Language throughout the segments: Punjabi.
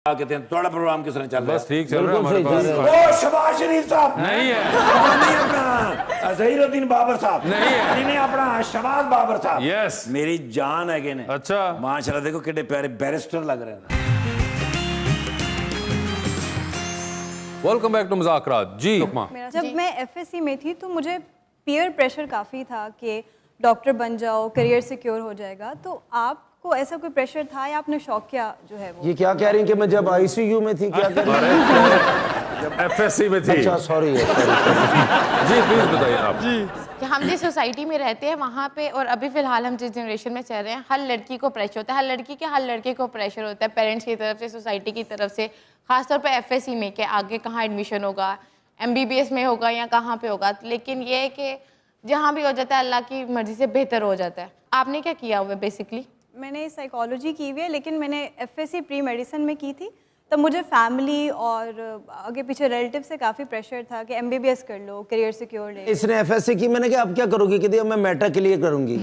کہتے ہیں تھوڑا پروگرام کس طرح چل رہا ہے؟ بس ٹھیک چل رہا ہے ہمارے پاس. او شباز شریف صاحب نہیں ہے, نہیں اپنا ظہیر الدین بابر صاحب نہیں ہے, اپنا شباز بابر صاحب. یس میری جان ہے کہ نہیں. اچھا ماشاءاللہ دیکھو کتنے پیارے بیرسٹر لگ رہے ہیں. ویلکم بیک ٹو مذاکرات. جی جب میں ایف ایس سی میں تھی تو مجھے پیئر پریشر کافی تھا کہ ڈاکٹر بن جاؤ, کریئر سیکیور ہو جائے گا. تو آپ کو ایسا کوئی پریشر تھا یا آپ نے شوقیہ جو ہے وہ؟ یہ کیا کہہ رہی ہیں کہ میں جب آئی سی یو میں تھی کیا کہہ رہی ہیں؟ جب ایف ایس سی میں تھی. اچھا سوری. جی پلیز بتائیے آپ. کہ ہم جس سوسائٹی میں رہتے ہیں وہاں پہ, اور ابھی فی الحال ہم جس جنریشن میں چل رہے ہیں, ہر لڑکی کو پریشر ہوتا ہے, ہر لڑکی کے ہر لڑکے کو پریشر ہوتا ہے پیرنٹس کی طرف سے, سوسائٹی کی طرف سے, خاص طور پہ ایف ایس سی میں کہ آگے کہاں ایڈمیشن ہوگا, ایم بی بی ایس میں ہوگا یا کہاں پہ ہوگا. لیکن یہ ہے کہ جہاں بھی ہو جاتا ہے اللہ کی مرضی سے بہتر ہو جاتا ہے. آپ نے کیا کیا ہوا ہے بیسکلی؟ میں نے سائیکالوجی کی ہوئی ہے, لیکن میں نے ایف ایس سی پری میڈیسن میں کی تھی. تب مجھے فیملی اور آگے پیچھے ریلیٹیو سے کافی پریشر تھا کہ ایم بی بی ایس کر لو, کریئر سیکیور لے. اس نے ایف ایس سی کی, میں نے کہا اب کیا کرو گی, کہ اب میں میٹرک کے لیے کروں گی.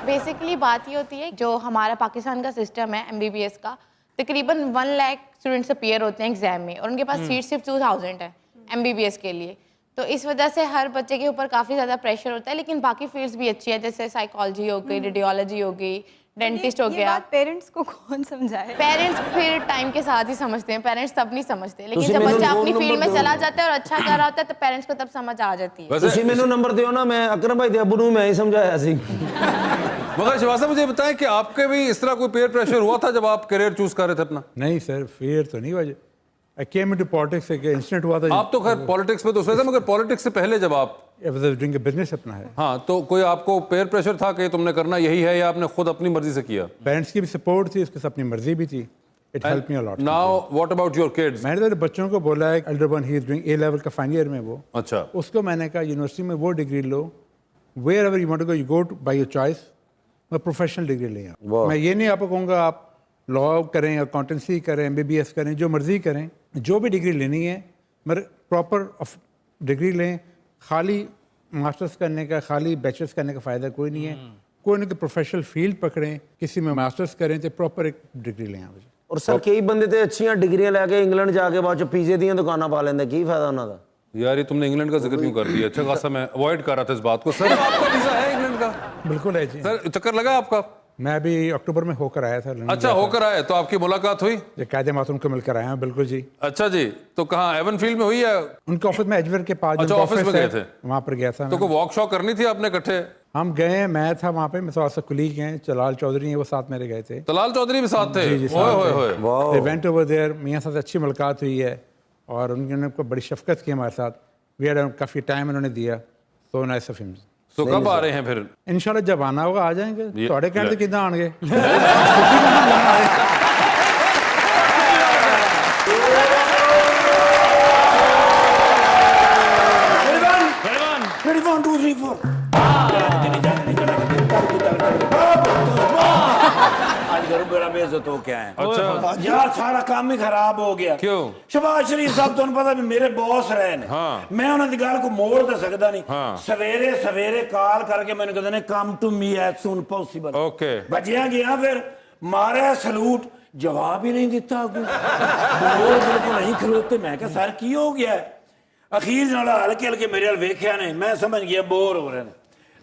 بیسکلی بات یہ ہوتی ہے جو ہمارا پاکستان کا سسٹم ہے ایم بی بی ایس کا, تقریباً 1 لاکھ اسٹوڈنٹس اپیئر ہوتے ہیں ایگزام میں, اور ان کے پاس سیٹ صرف 2000 ہے ایم بی بی ایس کے لیے. تو اس وجہ سے ہر بچے کے اوپر کافی زیادہ پریشر ہوتا ہے. لیکن باقی فیلڈس بھی اچھی ہے, جیسے سائیکالوجی ہو گئی, ریڈیولوجی ہو گئی, ڈینٹسٹ ہو گیا. پیرنٹس کو کون سمجھائے؟ پیرنٹس پھر ٹائم کے ساتھ ہی سمجھتے ہیں, پیرنٹس تب نہیں سمجھتے. لیکن جب بچہ اپنی فیلڈ میں چلا جاتا ہے اور اچھا کر رہا ہوتا ہے تو پیرنٹس کو تب سمجھ آ جاتی ہے. اسی میں نمبر دیو نا, میں اکرم بھائی ابو نو میں ہی سمجھایا سی. مگر شہباز صاحب مجھے بتائیں کہ آپ کے بھی اس طرح کوئی پیئر پریشر ہوا تھا جب آپ کیریئر چوز کر رہے تھے اپنا؟ نہیں سر, فیئر تو نہیں ہوا. I came into politics ایک انسٹنٹ ہوا تھا. آپ تو خیر پالیٹکس میں تو سوچے, مگر پالیٹکس سے پہلے جب آپ ڈوئنگ اے بزنس اپنا ہے, ہاں, تو کوئی آپ کو پیئر پریشر تھا کہ تم نے کرنا یہی ہے, یا آپ نے خود اپنی مرضی سے کیا؟ پیرنٹس کی بھی سپورٹ تھی, اس کے ساتھ اپنی مرضی بھی تھی. It helped me a lot. Now what about your kids? میں نے تو بچوں کو بولا ہے, elder one he is doing A level کا فائنل ایئر میں, وہ اچھا اس کو میں نے کہا یونیورسٹی میں وہ ڈگری لو, wherever you want to go you go by your choice, میں پروفیشنل ڈگری لے آؤں. میں یہ نہیں آپ کو کہوں گا آپ لا کریں, اکاؤنٹنسی کریں, ایم بی بی ایس کریں, جو مرضی کریں, جو بھی ڈگری لینی ہے مگر پراپر ڈگری لیں. خالی ماسٹرس کرنے کا, خالی بیچلرس کرنے کا فائدہ کوئی نہیں ہے. کوئی نہ کوئی پروفیشنل فیلڈ پکڑیں, کسی میں ماسٹرس کریں تو پراپر ایک ڈگری لیں. اور سر کئی بندے تے اچھیاں ڈگریاں لے کے انگلینڈ جا کے بعد چ پیزے دیاں دکاناں پا لیندے, کی فائدہ انہاں دا؟ یار یہ تم نے انگلینڈ کا ذکر کیوں کر دیا؟ اچھا خاصا میں اوائڈ کر رہا تھا اس بات کو. سر آپ کا ویزا ہے انگلینڈ کا؟ بالکل ہے جی سر, چکر لگا آپ کا؟ میں ابھی اکتوبر میں ہو کر آیا تھا. اچھا ہو کر آئے, تو آپ کی ملاقات ہوئی؟ قائد معصوم کو مل کر آیا ہوں. بالکل جی. اچھا جی, تو کہاں ایون فیلڈ میں ہوئی ہے؟ ان کے آفس میں ایجور کے پاس. اچھا آفس میں گئے تھے, وہاں پر گیا تھا. تو کوئی واک شاک کرنی تھی آپ نے اکٹھے؟ ہم گئے, میں تھا وہاں پہ, میرے ساتھ کلیگ ہیں جلال چودھری ہیں, وہ ساتھ میرے گئے تھے. طلال چودھری بھی ساتھ تھے؟ جی اوئے ایونٹ اوور دیئر. میاں صاحب سے اچھی ملاقات ہوئی ہے اور انہوں نے بڑی شفقت کی ہمارے ساتھ. وی ہیڈ کافی ٹائم انہوں نے دیا. سو نائس آف ہم. تو کب آ رہے ہیں پھر؟ انشاءاللہ جب آنا ہوگا آ جائیں گے. تھوڑے کہنے سے کدھر آن گے؟ تو کیا ہے یار, سارا کام ہی خراب ہو گیا. کیوں؟ شہباز شریف صاحب تمہیں پتا بھی میرے باس رہے نے, میں انہوں دی گل کو موڑ تے سکدا نہیں. سویرے سویرے کال کر کے میں نے کہتے ہیں come to me as soon possible. Okay بجیا گیا, پھر مارا سلوٹ, جواب ہی نہیں دیتا, بالکل نہیں کھلوتے. میں کہ سر کی ہو گیا ہے؟ اخیر جناب ہلکے ہلکے میرے وال ویکھیا نے, میں سمجھ گیا بور ہو رہے ہیں.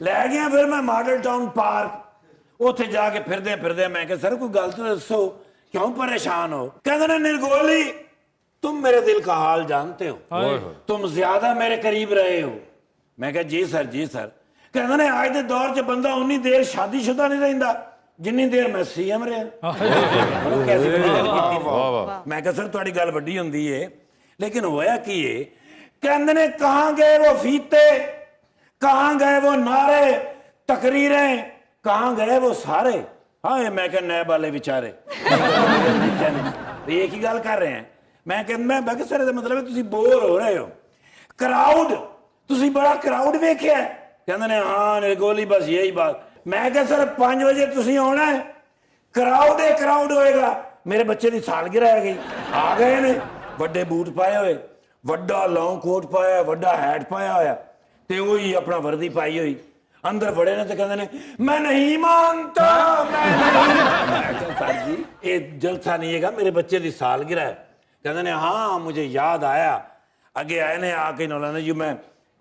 لے گیا پھر میں ماڈل ٹاؤن پارک, اتنے جا کے پھردے میں کہ سر کوئی گل تو دسو, کیوں پریشان ہو؟ کہتے ہیں نرگولی تم میرے دل کا حال جانتے ہو, تم زیادہ میرے قریب رہے ہو. میں کہا جی سر جی سر. کہتے ہیں آج دے دور چ بندہ انی دیر شادی شدہ نہیں رہندا جنی دیر میں سی ایم رہا. میں کہا سر تھوڑی گل وڈی ہوندی ہے, لیکن ہویا کی ہے؟ کہتے ہیں کہاں گئے وہ فیتے, کہاں گئے وہ نعرے, تقریریں, کہاں گئے وہ سارے؟ ہاں میں کہ نیب والے بیچارے ایک ہی گل کر رہے ہیں. میں کہ سر مطلب تسی بور ہو رہے ہو. کراؤڈ, تسی بڑا کراؤڈ ویکھیا ہے؟ کہندے نے ہاں نرگولی بس یہی بات. میں کہ سر 5 بجے تسی آنا ہے, کراؤڈ ہے کراؤڈ ہوئے گا. میرے بچے دی سالگرہ ہے گئی, آ گئے نے, وڈے بوٹ پائے ہوئے, وڈا لانگ کوٹ پایا, وڈا ہیٹ پایا ہویا, تے وہی اپنا وردی پائی ہوئی. ਅੰਦਰ ਵੜੇ ਨੇ ਤੇ ਕਹਿੰਦੇ ਨੇ ਮੈਂ ਨਹੀਂ ਮਾਨਤਾ, ਮੈਂ ਨਹੀਂ। सर जी ये जलसा नहीं है, मेरे बच्चे की सालगिरह है। कहते ने हाँ मुझे याद आया, अगे आए ने आके नौलाना जी मैं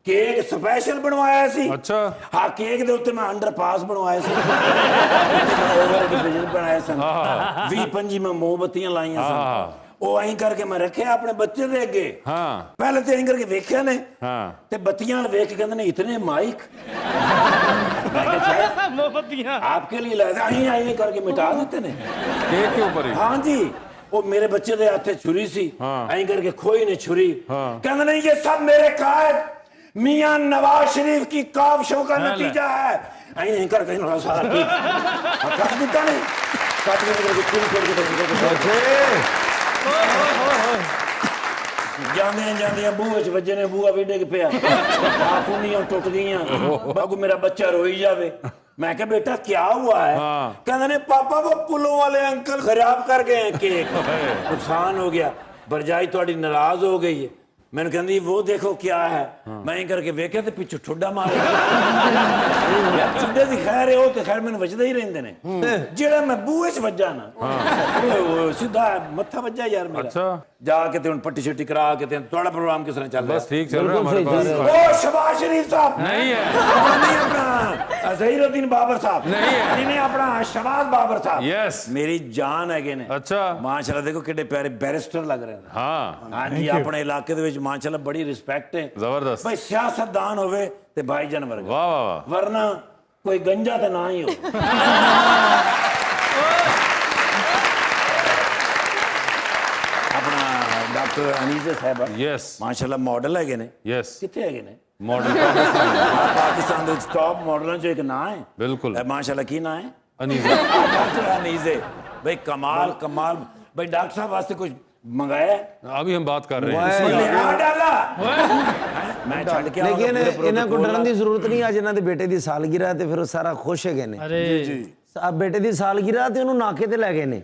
केक स्पैशल बनवाया सी। अच्छा हाँ केक दे उत्ते मैं अंडरपास बनवाए सी, बनाए सन, 20-25 में मोमबत्तियां लाइयां सन, ਉਹ ਐਂ ਕਰਕੇ ਮੈਂ ਰੱਖਿਆ ਆਪਣੇ ਬੱਚੇ ਦੇ ਅੱਗੇ। ਹਾਂ ਪਹਿਲੇ ਤੇ ਐਂ ਕਰਕੇ ਵੇਖਿਆ ਨੇ ਹਾਂ ਤੇ ਬੱਤੀਆਂ ਨਾਲ ਵੇਖ ਕੇ ਕਹਿੰਦੇ ਨੇ ਇਤਨੇ ਮਾਈਕ मोमबत्तियां आपके लिए लाए थे, ऐं करके मिटा देते ने केक के ऊपर ही। हाँ जी वो मेरे बच्चे दे हाथे छुरी सी, ऐं करके खोई ने छुरी, कहते नहीं ये सब मेरे कायद मियां नवाज शरीफ की काविशों का नतीजा है, ऐं करके सारा काट देता नहीं, काट ਜਾਂਦੇ ਜਾਂਦੇ ਬੂਹੇ 'ਚ ਵੱਜੇ ਨੇ, ਬੂਹਾ ਵੀ ਡਿੱਗ ਪਿਆ, ਕੁੰਡੀਆਂ ਟੁੱਟ ਗਈਆਂ, ਬਾਗੂ ਮੇਰਾ ਬੱਚਾ ਰੋਈ ਜਾਵੇ। मैं क्या बेटा क्या हुआ है? कहते ने पापा वो पुलों वाले अंकल खराब कर गए हैं केक, नुकसान हो गया, भरजाई थोड़ी नाराज हो गई है। मैंने कहती वो देखो क्या है, मैं करके वेखे तो पिछू ठुड्डा मारे ठुड्डे की खैर है, वो तो खैर मैंने वजदा ही रहंदे ने, जेड़ा मैं बूहे च वज्जा ना सीधा मत्था वज्जा यार मेरा। अच्छा जाके ते पट्टी शट्टी करा के थोड़ा प्रोग्राम किस तरह चल रहा है? बस ठीक चल रहा है हमारे पास। ओ शहबाज शरीफ साहब नहीं है, नहीं अपना ज़हीरुद्दीन बाबर साहब नहीं है, नहीं अपना शहबाज बाबर साहब, यस मेरी जान है ने। अच्छा माशाल्लाह देखो कितने प्यारे बैरिस्टर लग रहे हैं। हाँ हाँ जी अपने इलाके दे विच माशाल्लाह बड़ी रिस्पेक्ट है, जबरदस्त भाई सियासतदान होवे ते भाईजान वर्गा, वाह वाह वाह, वरना कोई गंजा तो ना ही हो। अपना डॉक्टर अनीज़ा साहब यस माशाल्लाह मॉडल है ने, यस कितने है ने मॉडल पाकिस्तान ਦੇ टॉप मॉडलों चो एक ना है बिल्कुल माशाल्लाह की ना है अनीज़ा डॉक्टर अनीज़े भाई कमाल कमाल भाई डॉक्टर साहब वास्ते कुछ मंगाया अभी हम बात कर रहे हैं डाला मैं छड़ के लेकिन ਇਹਨਾਂ ਕੋ ਡਰਨ ਦੀ ਜ਼ਰੂਰਤ ਨਹੀਂ, ਅੱਜ ਇਹਨਾਂ ਦੇ ਬੇਟੇ ਦੀ ਸਾਲਗਿਰਾ ਤੇ ਫਿਰ ਉਹ ਸਾਰਾ ਖੁਸ਼ ਹੈਗੇ ਨੇ। ਜੀ ਆ ਬੇਟੇ ਦੀ ਸਾਲਗਿਰਾ ਤੇ ਉਹਨੂੰ ਨਾਕੇ ਤੇ ਲੈ ਗਏ ਨੇ,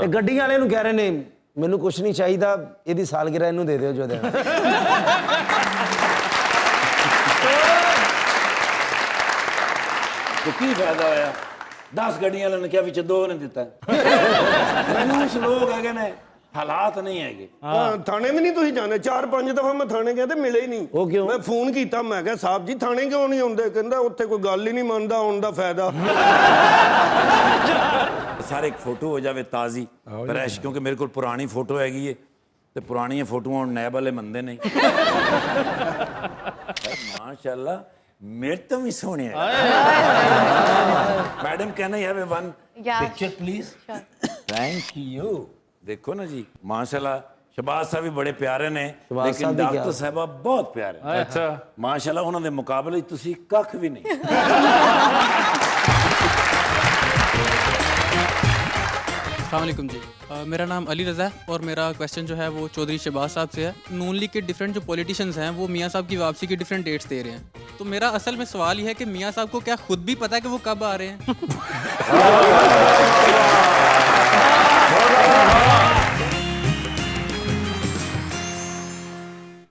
ਤੇ ਗੱਡੀ ਵਾਲੇ ਨੂੰ ਕਹਿ ਰਹੇ ਨੇ ਮੈਨੂੰ ਕੁਝ ਨਹੀਂ ਚਾਹੀਦਾ, ਇਹਦੀ ਸਾਲਗਿਰਾ ਇਹਨੂੰ ਦੇ ਦਿਓ ਜੋ ਦੇਣਾ। तो की फायदा होया, 10 गड्डियां लेने क्या विच 2 ने दिता मनूस लोग है ने, हालात नहीं है। थाने भी नहीं तुसीं जाने, 4-5 दफा मैं थाने गया ते मिले ही नहीं। ਉਹ ਕਿਉਂ? मैं फोन किया, मैं कहा साहब जी थाने क्यों नहीं आउंदे? कहंदा उत्थे कोई गल ही नहीं मनदा, आउण दा फायदा। सारे एक फोटो हो जावे ताजी फ्रैश, क्योंकि मेरे को पुरानी फोटो हैगी है ते पुरानी फोटो हुण नैब वाले मनदे नहीं। माशाल्लाह मेरे तो भी सोने है। Madam can I have one picture please? Thank you. देखो ना जी माशाल्लाह शहबाज साहब भी बड़े प्यारे ने, लेकिन डॉक्टर साहबा बहुत प्यारे। अच्छा माशाल्लाह उन्होंने मुकाबले तुसी कख भी नहीं। अस्सलामुअलैकुम जी, मेरा नाम अली रज़ा है और मेरा क्वेश्चन जो है वो चौधरी शहबाज साहब से है। नून लीग के डिफरेंट जो पॉलिटिशियंस हैं वो मियाँ साहब की वापसी की डिफरेंट डेट्स दे रहे हैं, तो मेरा असल में सवाल ये है कि मियाँ साहब को क्या खुद भी पता है कि वो कब आ रहे हैं?